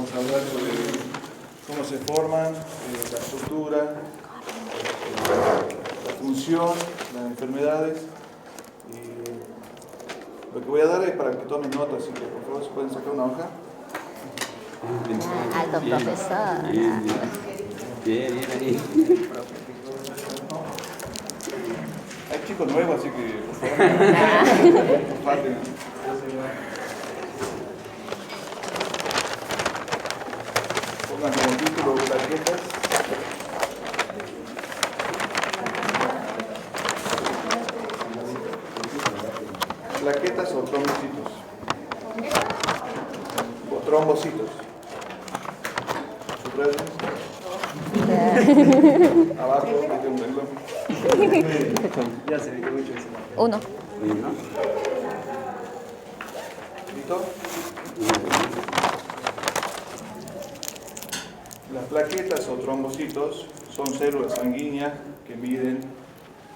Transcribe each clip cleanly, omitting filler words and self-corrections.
vamos a hablar sobre cómo se forman, la estructura, la función, las enfermedades. Lo que voy a dar es para que tomen nota, así que por favor se pueden sacar una hoja. Alto profesor. Bien ahí. Hay chicos nuevos, así que por favor, comparten. Pongan como título plaquetas. Plaquetas o trombocitos. O trombocitos. ¿Subrayan? Abajo, mete un renglón. Ya se ve que mucho eso. Uno. ¿Listo? Las plaquetas o trombocitos son células sanguíneas que miden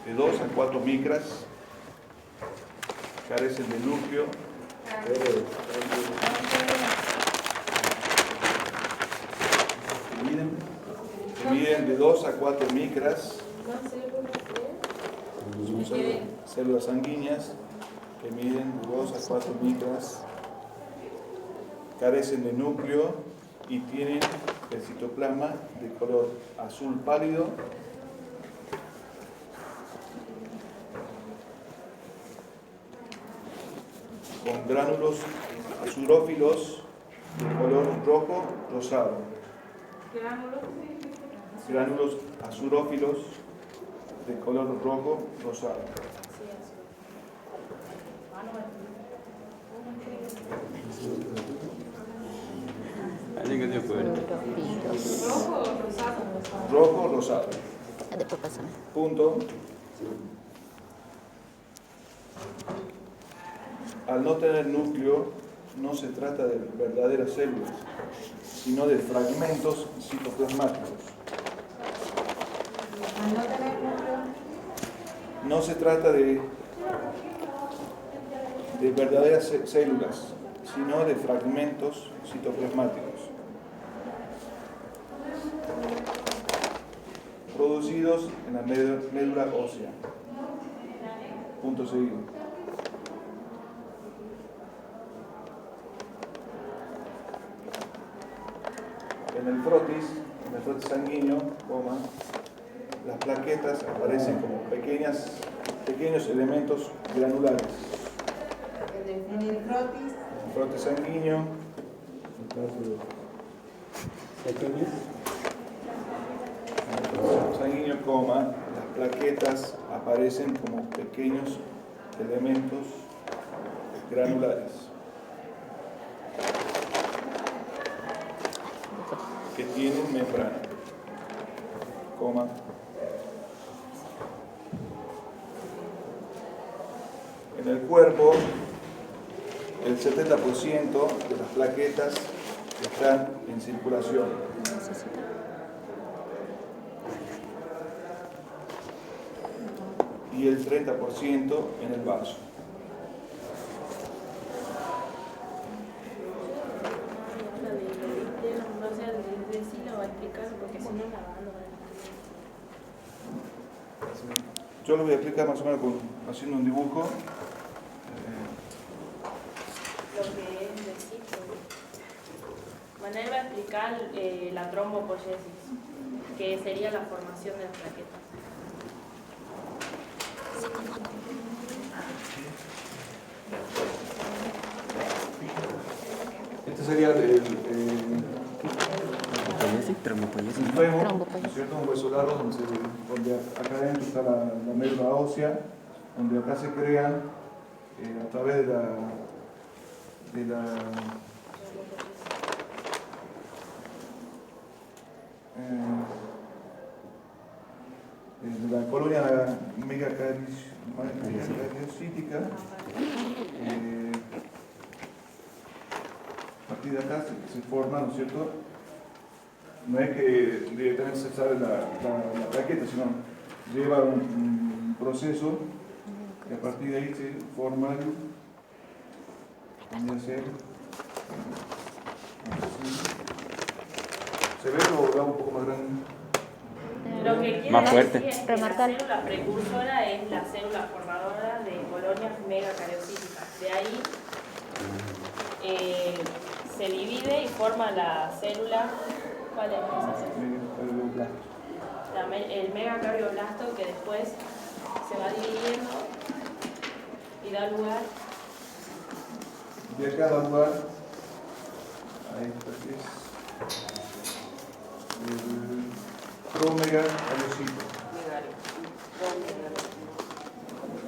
de 2 a 4 micras, carecen de núcleo, que miden de 2 a 4 micras, son células sanguíneas que miden de 2 a 4 micras, carecen de núcleo y tienen el citoplasma de color azul pálido con gránulos azurófilos de color rojo rosado. Gránulos azurófilos de color rojo rosado. Alguien que te acuerde. Rojo rosado. Después pásame. Punto. Al no tener núcleo, no se trata de verdaderas células, sino de fragmentos citoplasmáticos. Al no tener núcleo, No se trata de verdaderas células, sino de fragmentos citoplasmáticos, producidos en la médula ósea. Punto seguido. En el frotis sanguíneo, las plaquetas aparecen como pequeños elementos granulares. en el frotis, Frotis sanguíneo, las plaquetas aparecen como pequeños elementos granulares que tienen membrana, en el cuerpo el 70% de las plaquetas están en circulación. Y el 30% en el vaso. Yo lo voy a explicar más o menos haciendo un dibujo. Lo que es decir, Manuel va a explicar la trombopoyesis, que sería la formación de las plaquetas. Este sería el fémur, Trombopoyesis. ¿no es cierto? Un hueso largo donde acá adentro está la médula ósea, donde acá se crean a través de la colonia megacariocítica. A partir de acá se forma, ¿no es cierto? No es que directamente se sale la plaqueta, sino lleva un proceso y a partir de ahí se forma algo. Podría ser así. ¿Se ve o lo hago un poco más grande? Lo que quiere Más fuerte. decir es que Remarcar. la célula precursora es la célula formadora de colonias megacariocíticas. De ahí se divide y forma la célula. ¿Cuál es esa célula? El megacardioblasto, que después se va dividiendo y da lugar. De acá da lugar a esto que es el promegacariocito.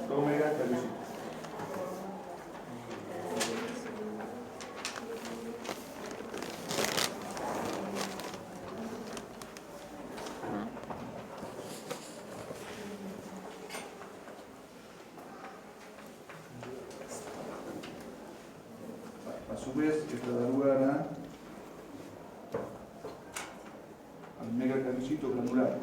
Promegacariocito. A su vez, esto da lugar al megacariocito granular.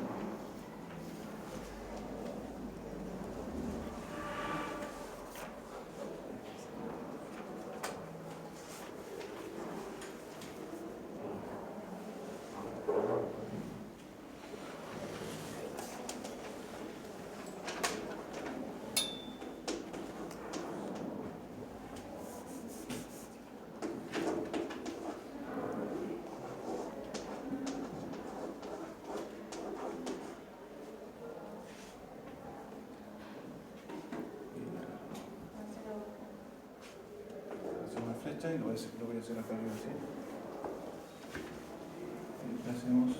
Hacemos una flecha y lo voy a hacer acá arriba así. Y hacemos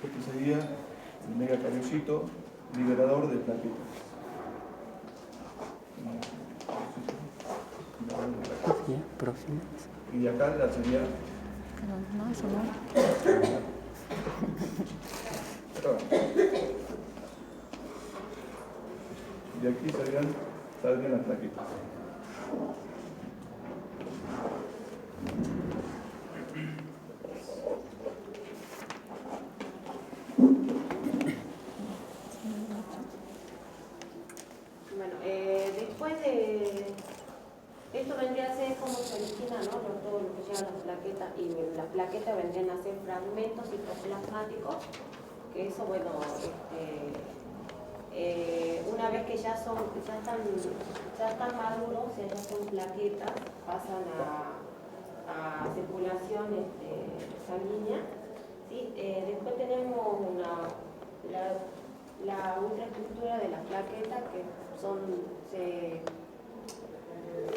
este sería el megacariocito liberador de plaquetas. Próximo. Y acá la sería Pero no, eso no. y aquí saldrían las plaquetas. Bueno, después de esto vendría a ser como se origina, ¿no? Todo lo que llevan las plaquetas, y las plaquetas vendrían a ser fragmentos citoplasmáticos, que eso, bueno, una vez que ya están maduros, ya son plaquetas, pasan a circulación sanguínea, ¿sí? Después tenemos la ultraestructura de las plaquetas, que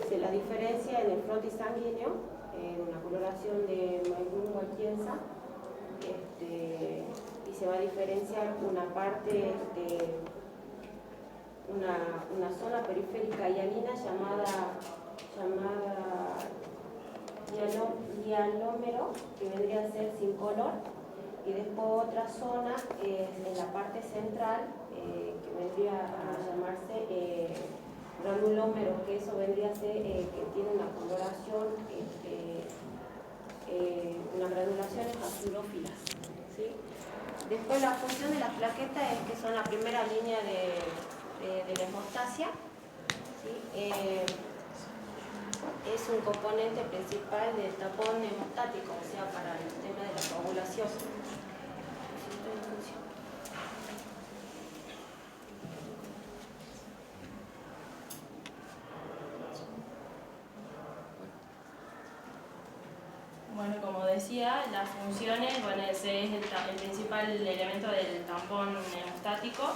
se la diferencia en el frotis sanguíneo, en una coloración de Maillum Walkienza, y se va a diferenciar una parte una zona periférica hialina llamada hialómero, que vendría a ser sin color, y después otra zona en la parte central, que vendría a llamarse granulómero, que eso vendría a ser que tiene una coloración, unas granulaciones acidofilas, ¿sí? Después la función de las plaquetas es que son la primera línea de la hemostasia, ¿sí? Es un componente principal del tapón hemostático, o sea, para el tema de la coagulación. Bueno, como decía, las funciones, bueno, ese es el principal elemento del tampón hemostático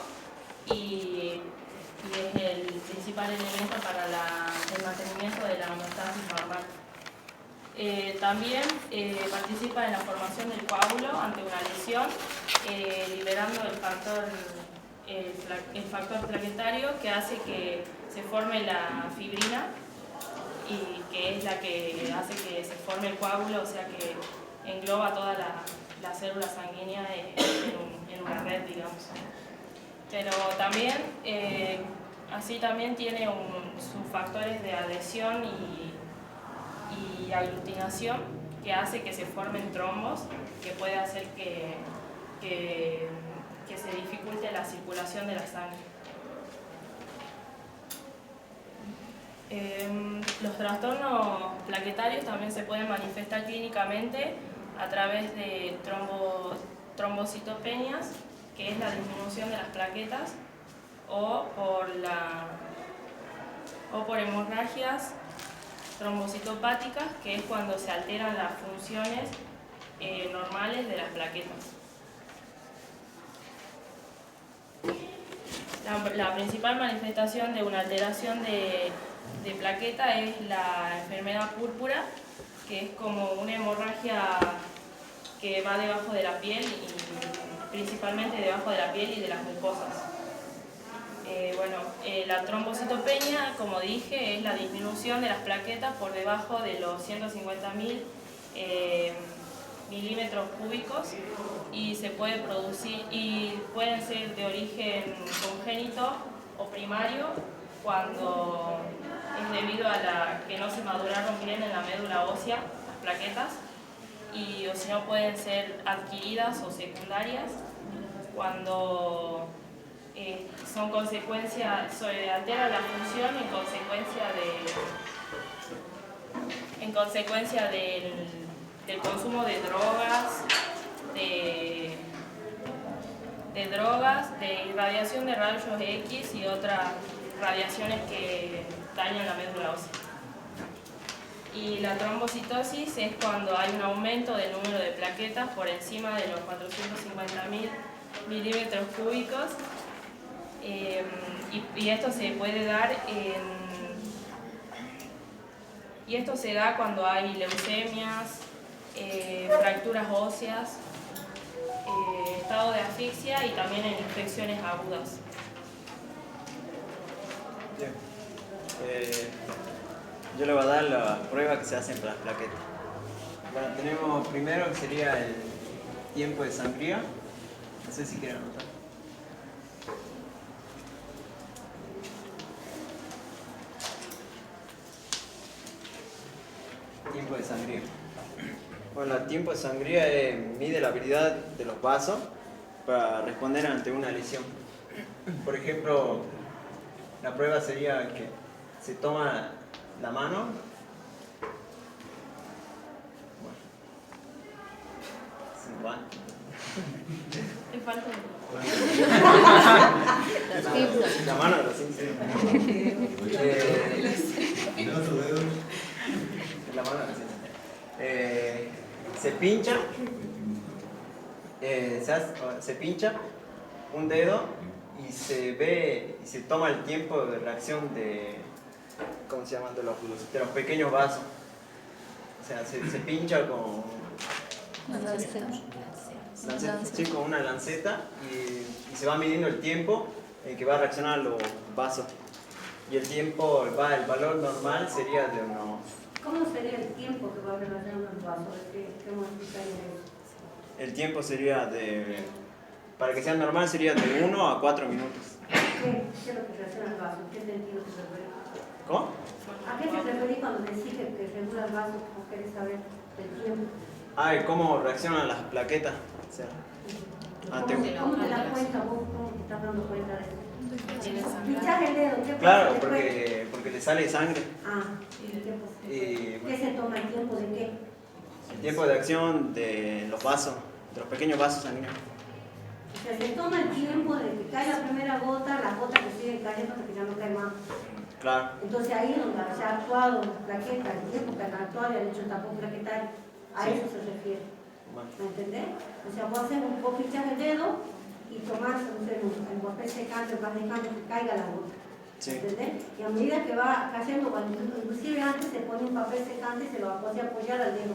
y es el principal elemento para el mantenimiento de la homeostasis normal. También participa en la formación del coágulo ante una lesión, liberando el factor plaquetario, que hace que se forme la fibrina, y que es la que hace que se forme el coágulo, o sea que engloba toda la célula sanguínea en una red, digamos. Pero también, así también tiene sus factores de adhesión y aglutinación que hace que se formen trombos, que puede hacer que se dificulte la circulación de la sangre. Los trastornos plaquetarios también se pueden manifestar clínicamente a través de trombocitopenias, que es la disminución de las plaquetas, o por hemorragias trombocitopáticas, que es cuando se alteran las funciones normales de las plaquetas. La principal manifestación de una alteración de plaqueta es la enfermedad púrpura, que es como una hemorragia que va debajo de la piel, y principalmente debajo de la piel y de las mucosas. La trombocitopenia, como dije, es la disminución de las plaquetas por debajo de los 150.000 milímetros cúbicos, y se puede producir, y pueden ser de origen congénito o primario, cuando es debido a que no se maduraron bien en la médula ósea las plaquetas, o si no pueden ser adquiridas o secundarias, cuando son consecuencia, se altera la función en consecuencia del consumo de drogas, de irradiación de rayos X y otras radiaciones que dañan la médula ósea. Y la trombocitosis es cuando hay un aumento del número de plaquetas por encima de los 450.000 milímetros cúbicos, y esto se puede dar esto se da cuando hay leucemias, fracturas óseas, estado de asfixia, y también en infecciones agudas. Bien. Yo le voy a dar la prueba que se hacen para las plaquetas. Bueno, tenemos primero que sería el tiempo de sangría. No sé si quieren anotar. Tiempo de sangría. Bueno, el tiempo de sangría mide la habilidad de los vasos para responder ante una lesión. Por ejemplo, la prueba sería que se toma la mano. Bueno, se va. Es falta La mano de los la mano de los se pincha. Se pincha un dedo y se ve y se toma el tiempo de reacción de, ¿cómo se llaman? De los pequeños vasos. O sea, se pincha con con una lanceta y se va midiendo el tiempo en que va a reaccionar los vasos. Y el tiempo, el valor normal sería de unos... ¿Cómo sería el tiempo que va a reaccionar los vasos? ¿Qué modificaría eso? El tiempo sería para que sea normal sería de 1 a 4 minutos. ¿Qué es lo que reacciona el vaso? ¿En qué sentido se refiere? ¿Cómo? ¿A qué se refiere cuando decís que regula el vaso? ¿Cómo querés saber el tiempo? ¿Y cómo reaccionan las plaquetas? O sea, ¿Cómo te das cuenta vos? ¿Cómo te estás dando cuenta de eso? Pinchás el dedo, ¿qué pasa? Claro, porque le sale sangre. ¿Qué se toma el tiempo de qué? El tiempo de acción de los vasos, de los pequeños vasos sanguíneos. O sea, se toma el tiempo de que cae la primera gota, las gotas que siguen cayendo porque ya no cae más. Claro. Entonces ahí es donde se ha actuado la plaqueta, el tiempo que han actuado y han hecho el tapón plaquetario. A eso se refiere. ¿Me entendés? O sea, vos pinchás el dedo y tomás, no sé, el papel secante, vas dejando que caiga la gota. Sí. ¿Entendés? Y a medida que va cayendo, inclusive antes se pone un papel secante y se lo hacía apoyar al dedo.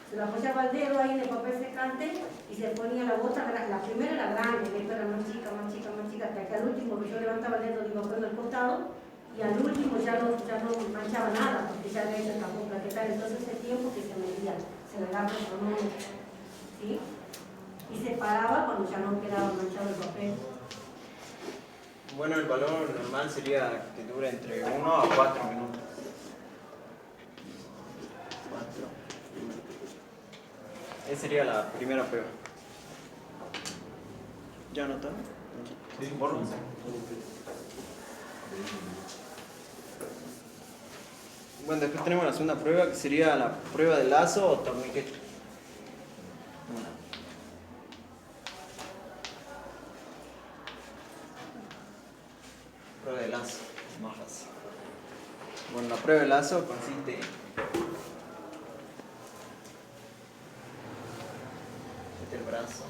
Se lo apoyaba al dedo ahí en el papel secante y se ponía la gota, la primera era grande, después era más chica, hasta que al último que yo levantaba el dedo lo iba poniendo al costado y al último ya no manchaba nada porque ya había hecho el tapón plaquetario. Entonces el tiempo que se medía, se le daba el cronómetro, ¿sí? Y se paraba cuando ya no quedaba manchado el papel. Bueno, el valor normal sería que dure entre 1 a 4 minutos. Esa sería la primera prueba. ¿Ya anotó? Sí, Borro. Bueno, después tenemos la segunda prueba, que sería la prueba de lazo o torniquete. Prueba de lazo, más fácil. Bueno, la prueba de lazo consiste el brazo.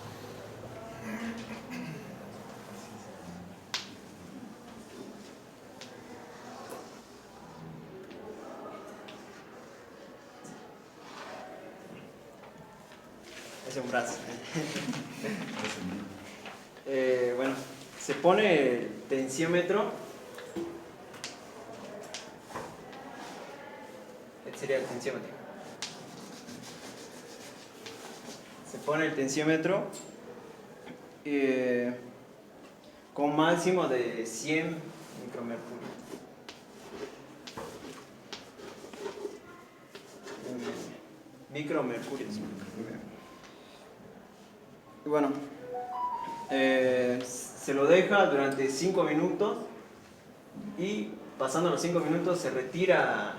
Es un brazo. Bueno, se pone el tensiómetro. Este sería el tensiómetro. Se pone el tensiómetro con máximo de 100 micromercurio. Micromercurios. Y bueno, se lo deja durante 5 minutos y pasando los 5 minutos se retira,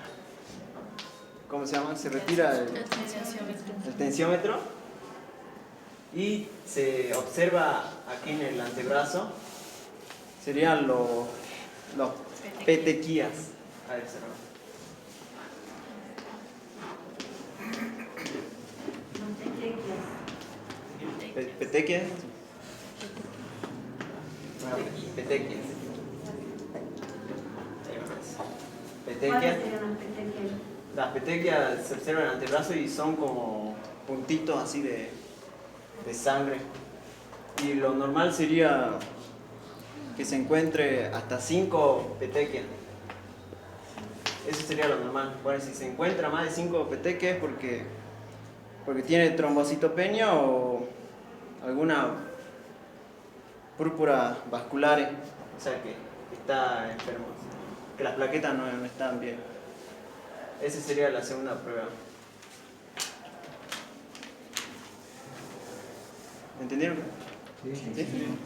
¿cómo se llama? Se retira el tensiómetro y se observa aquí en el antebrazo, serían los petequias. A ver, se lo... Petequias. Petequias. ¿Cuáles serían las petequias? Las petequias se observan en el antebrazo y son como puntitos así de sangre. Y lo normal sería que se encuentre hasta 5 petequias. Eso sería lo normal. Bueno, si se encuentra más de 5 petequias es porque tiene trombocitopenia o alguna púrpura vasculares, o sea que está enfermo, que las plaquetas no están bien. Esa sería la segunda prueba. ¿Entendieron? Sí.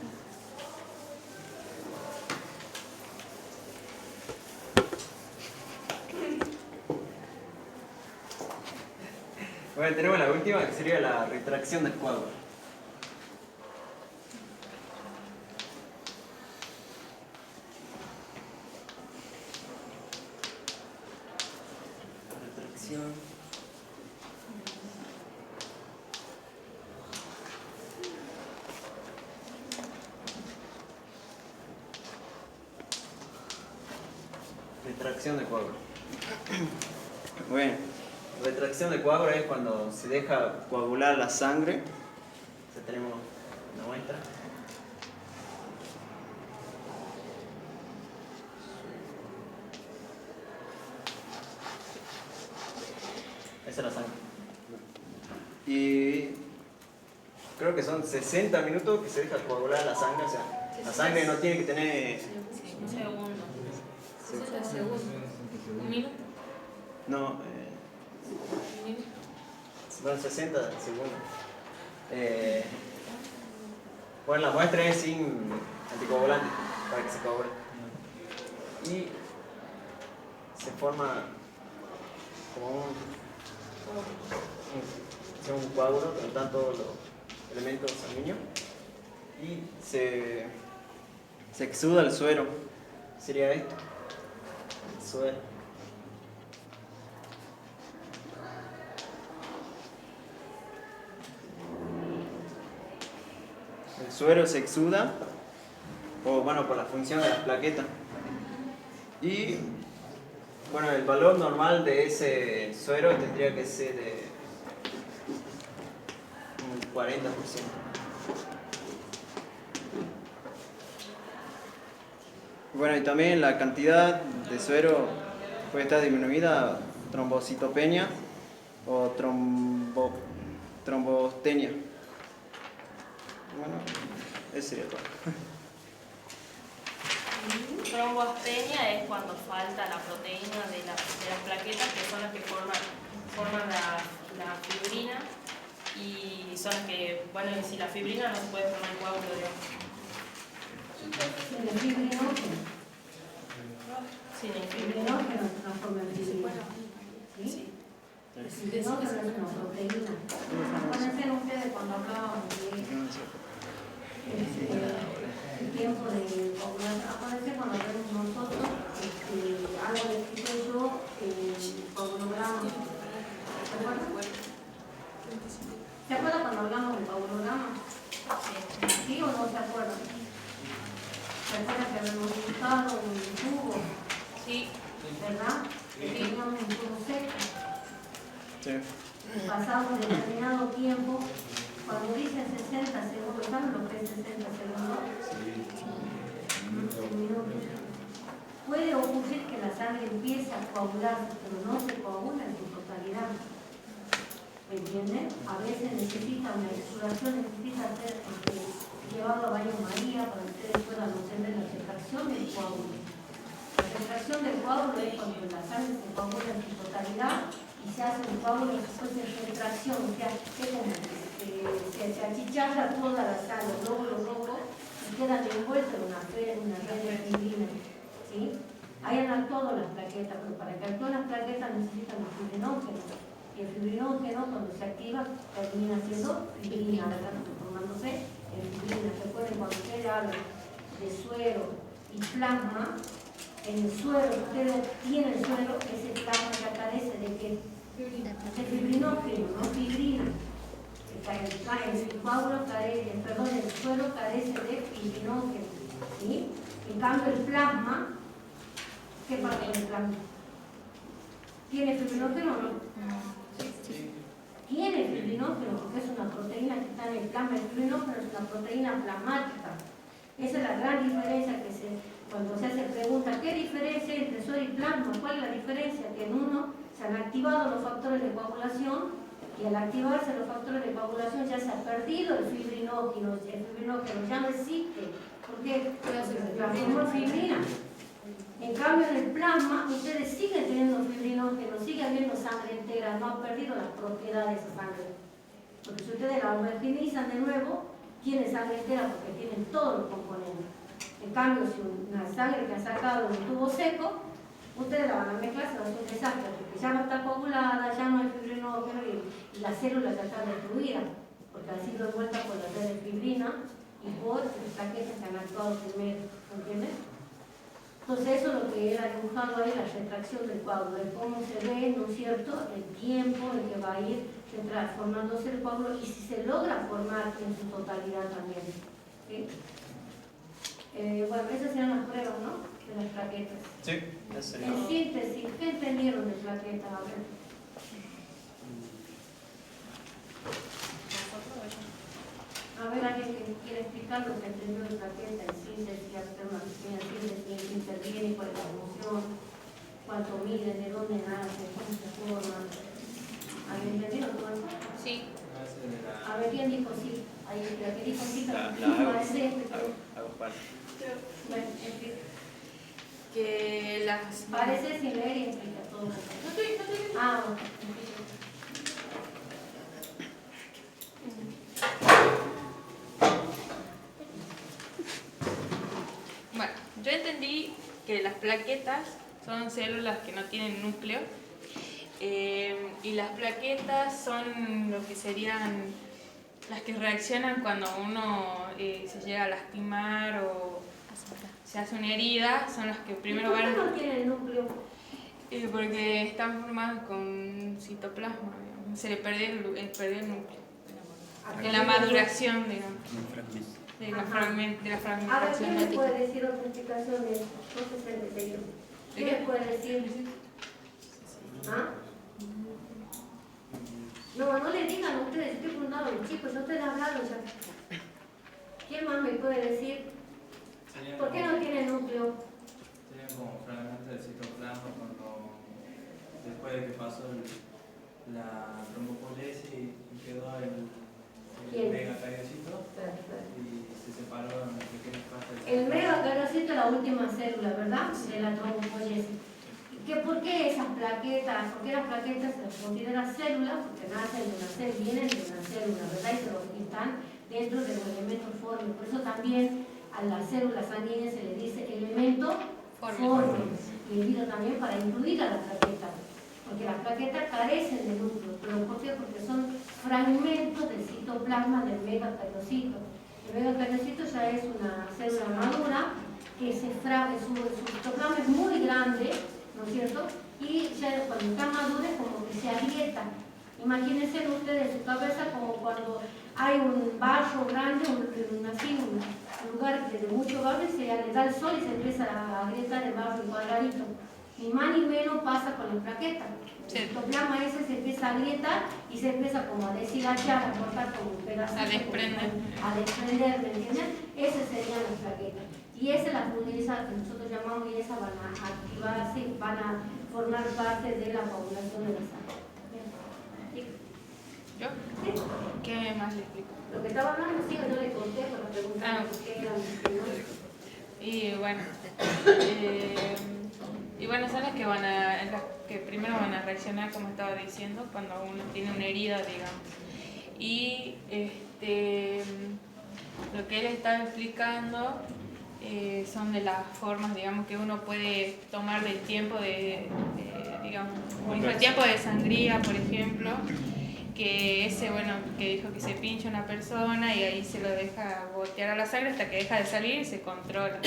Bueno, tenemos la última, que sería la retracción del coágulo. Retracción de coágulo. Bueno, retracción de coágulo es cuando se deja coagular la sangre. Ya tenemos una muestra. Esa es la sangre. Y creo que son 60 minutos que se deja coagular la sangre. O sea, la sangre no tiene que tener... Un segundo. 60 segundos. ¿Un minuto? No, ¿Un minuto? bueno, 60 segundos. Bueno, la muestra es sin anticoagulante para que se coagule. Y se forma como un coágulo, donde están todos los elementos sanguíneos. Y se exuda el suero. Sería esto. El suero. El suero se exuda, o bueno, por la función de las plaquetas. Y bueno, el valor normal de ese suero tendría que ser de un 40%. Bueno, y también la cantidad de suero puede estar disminuida, trombocitopenia o trombostenia. Bueno, eso sería todo. Tromboastenia es cuando falta la proteína de las plaquetas, que son las que forman la fibrina, y son las que, bueno, si la fibrina no se puede formar coágulo, digamos. Sin el fibrinógeno. Sin el El fibrina. fibrinógeno se transforma en fibrina. ¿Sí? El fibrinógeno es una proteína. Acuérdense ustedes cuando hablábamos de el tiempo de coagulación. Acuérdense cuando hablamos nosotros, algo le expliqué yo, coagulograma. ¿Se acuerdan? ¿Se acuerdan cuando hablamos del coagulograma? ¿Sí o no se acuerdan? ¿Se acuerdan que habíamos dibujado un tubo? Sí. ¿Verdad? Que teníamos un tubo seco. Sí. Pasado un determinado tiempo, cuando dicen 60 segundos, ¿saben lo que es 60 segundos? Un minuto. Puede ocurrir que la sangre empiece a coagularse, pero no se coagula en su totalidad. ¿Me entienden? A veces necesita una exudación, necesita ser llevado a baño María para que ustedes puedan obtener la retracción del coágulo. La retracción del coágulo es cuando la sangre se coagula en su totalidad y se hace un coágulo después de retracción, o sea, es como se achicharra toda la sangre, los glóbulos rojos, y quedan envueltos en una red de fibrina. ¿Sí? Ahí han actuado las plaquetas, pero para que actúen las plaquetas necesitan los fibrinógenos. Y el fibrinógeno, cuando se activa, termina siendo fibrina, ¿verdad? Transformándose en fibrina. Recuerden, cuando ustedes hablan de suero y plasma, en el suero, ustedes tienen el suero, ese plasma ya carece de qué? De fibrinógeno, no fibrina. El suero carece de fibrinógeno. ¿Sí? En cambio, el plasma, ¿qué pasa con el plasma? ¿Tiene fibrinógeno o no? Tiene fibrinógeno porque es una proteína que está en el plasma. El fibrinógeno es una proteína plasmática. Esa es la gran diferencia cuando se hace pregunta, ¿qué diferencia hay entre suero y plasma? ¿Cuál es la diferencia? Que en uno se han activado los factores de coagulación y al activarse los factores de coagulación ya se ha perdido el fibrinógeno ya no existe. ¿Por qué? Porque se transformó en fibrina. En cambio, en el plasma, ustedes siguen teniendo fibrinógeno, sigue habiendo sangre entera, no han perdido las propiedades de esa sangre. Porque si ustedes la homogeneizan de nuevo, tienen sangre entera porque tienen todos los componentes. En cambio, si una sangre que han sacado de un tubo seco, ustedes la van a mezclar, se va a hacer un desastre, porque ya no está coagulada, ya no hay fibrinógeno y las células ya están destruidas, porque han sido envueltas por la red de fibrina y por las plaquetas que han actuado primero, ¿entiendes? Entonces eso es lo que era dibujado ahí, la retracción del coágulo, de cómo se ve, ¿no es cierto?, el tiempo en que va a ir transformándose el coágulo y si se logra formar en su totalidad también. ¿Sí? Bueno, esas eran las pruebas, ¿no?, de las plaquetas. Sí, eso sería. En síntesis, ¿qué entendieron de plaquetas? A ver, alguien que quiere explicar lo que entendió de plaqueta, en síntesis, hacer una pequeña síntesis, qué interviene, cuál es la función, cuánto mide, de dónde nace, cómo se forma. ¿Alguien entendió todo eso? Sí. A ver, ¿quién dijo sí? Ahí, la que dijo sí, La hago parte. Bueno, explica. Que las... Parece sin leer y explica todo. No estoy viendo. Ah, bueno. Bueno, yo entendí que las plaquetas son células que no tienen núcleo y las plaquetas son lo que serían las que reaccionan cuando uno se llega a lastimar o se hace una herida, son las que primero van... ¿Por qué no tienen núcleo? Porque están formadas con citoplasma, digamos. Se le perdió el núcleo. En la maduración, digamos. De la A ver, fragmentación. ¿quién me puede decir otra explicación de esto? No sé si es ¿Quién me puede decir? ¿Ah? No le digan a ustedes, estoy preguntando a los chicos, no ustedes hablaron ya. ¿Quién más me puede decir? ¿Por qué no tiene núcleo? Serían como fragmentos del citoplasma cuando después de que pasó la trombopoyesis y quedó el megacariocito y se separaron las pequeñas partes. El megacariocito es la última célula, ¿verdad? De la trombopoyesis. ¿Por qué esas plaquetas? ¿Por qué las plaquetas se las considera células? Porque nacen de una célula, vienen de una célula, ¿verdad? Y están dentro de los elementos formes. Por eso también a las células sanguíneas se le dice elemento forme. Y invito también para incluir a las plaquetas. Porque las plaquetas carecen de núcleo. ¿Pero por qué? Porque son fragmentos del citoplasma del megacariocito. El megacariocito ya es una célula madura que su citoplasma es muy grande, ¿no es cierto? Y ya cuando está madura es como que se agrieta. Imagínense ustedes en su cabeza como cuando hay un barro grande, un lugar de mucho barro y se le da el sol y se empieza a agrietar el barro en cuadradito. Ni más ni menos pasa con la plaqueta. El citoplasma ese se empieza a agrietar y se empieza como a deshilachar, a cortar como un pedacito. A desprender. A desprender, ¿me entienden? Esas serían las plaquetas. Y esa es la fluidez que nosotros llamamos y esas van a activarse, van a formar parte de la coagulación de la sangre. ¿Yo? ¿Sí? ¿Qué más le explico? Lo que estaba hablando, sí, yo le conté para preguntar qué eran los primeros. Y bueno, son las que primero van a reaccionar, como estaba diciendo, cuando uno tiene una herida, digamos. Y lo que él estaba explicando son de las formas, digamos, que uno puede tomar del tiempo digamos, el tiempo de sangría, por ejemplo, que que dijo que se pincha una persona y ahí se lo deja gotear a la sangre hasta que deja de salir y se controla.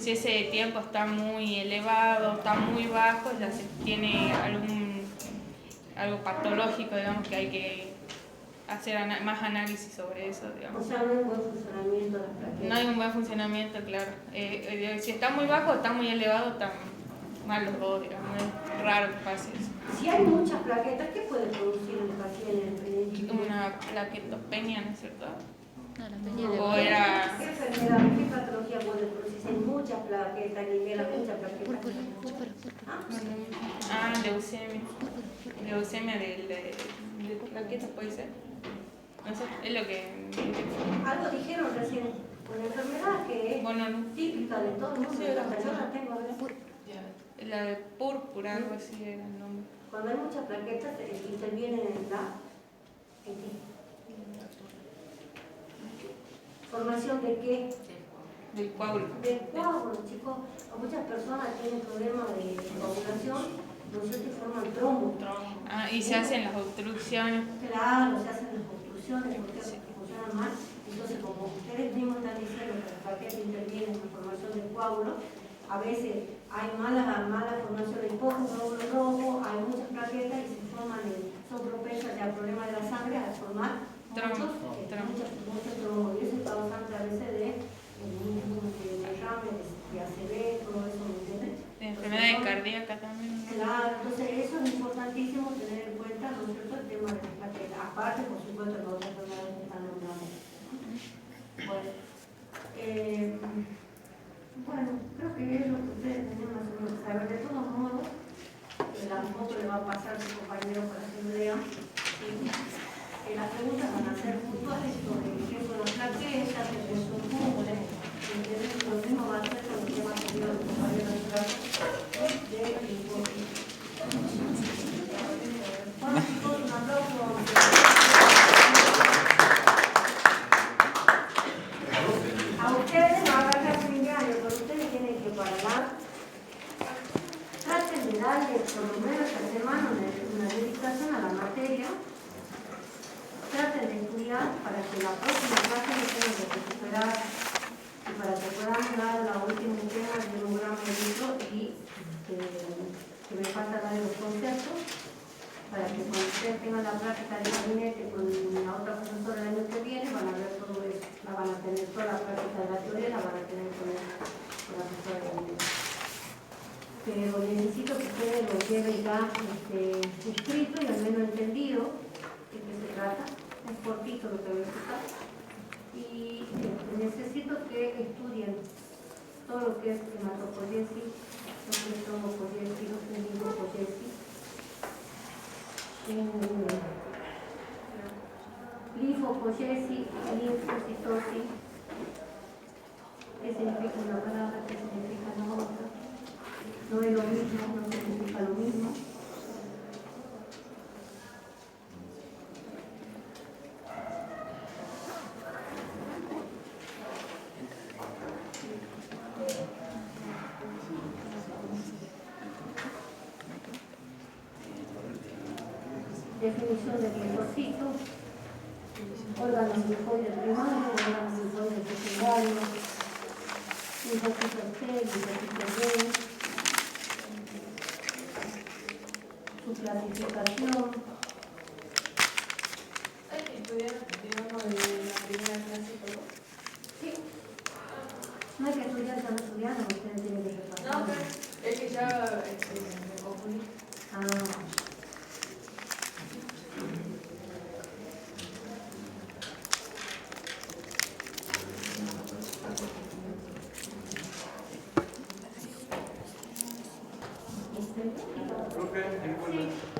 Si ese tiempo está muy elevado, está muy bajo, ya se tiene algo patológico, digamos, que hay que hacer más análisis sobre eso, digamos. O sea, no hay un buen funcionamiento de las plaquetas. No hay un buen funcionamiento, claro. Si está muy bajo o está muy elevado, están mal los dos, digamos. Es raro que pase eso. Si hay muchas plaquetas, ¿qué puede producir el paciente? Una plaquetopenia, ¿no es cierto? No, la tenía de O era... ¿Qué enfermedad, qué patología puede producir? Si hay muchas plaquetas, libera muchas plaquetas. Leucemia. Leucemia de plaquetas, ¿puede ser? No sé, es lo que... Algo dijeron recién, una enfermedad que es Bueno, no. típica de todo el mundo, Sí, hasta yo la tengo a veces. La de púrpura, algo así era el nombre. Cuando hay muchas plaquetas, intervienen en ¿en qué? ¿Formación de qué? Del coágulo. Del coágulo, chicos. Muchas personas tienen problemas de coagulación, ¿no es cierto? Y forman trombos. Y se hacen las obstrucciones. Claro, se hacen las obstrucciones porque funcionan mal. Entonces, como ustedes mismos están diciendo que las plaquetas intervienen en la formación del coágulo, a veces hay mala formación de coágulo rojo, hay muchas plaquetas y se forman, son propensas al problema de la sangre a formar muchos trombos. Y eso es causante a veces de derrame, de ACV, todo eso, ¿me entienden? De enfermedades cardíacas también. Claro, entonces eso es importantísimo tener en cuenta, ¿no es cierto?, el tema de las plaquetas. Aparte, por supuesto, de otras enfermedades que están nombrando. Bueno, creo que es lo que ustedes tenían más o menos que saber. De todos modos, la foto le va a pasar a su compañero para que lo lean. Las preguntas van a ser puntuales sobre qué son las plaquetas, qué son cúmulos. Lo mismo va a ser con el tema que dio el compañero de linfocitos. Bueno, chicos, un aplauso. A ustedes no va a dar fin de año, pero ustedes tienen que parar. Traten de darle por lo menos esta semana una dedicación a la materia. Traten de estudiar para que la próxima clase no tengan que recuperar y para que puedan dar la última entrega de un gran libro y que me falta darle los conceptos para que cuando ustedes tengan la práctica de gabinete con la otra profesora el año que viene van a ver todo eso, la van a tener toda la práctica de la teoría, la van a tener con la profesora de gabinete. Pero necesito que ustedes lo lleven ya escrito y al menos entendido de qué se trata. Es cortito lo que voy a explicar. Y necesito que estudien todo lo que es hematopoiesis, lo que es trombopoiesis, lo que es linfopoiesis, linfopoiesis, linfocitosis. ¿Qué significa una palabra? ¿Qué significa la otra? No es lo mismo, no significa lo definición del microcito, órganos linfoides primarios, órganos linfoides secundarios, linfocitos T, linfocitos B, su clasificación. Hay que estudiar, digamos, de la primera clase todo. Sí. No hay que estudiar, están estudiando, ustedes tienen que repasar. No, pero es que ya me confundí. Ah. Profe, disculpe.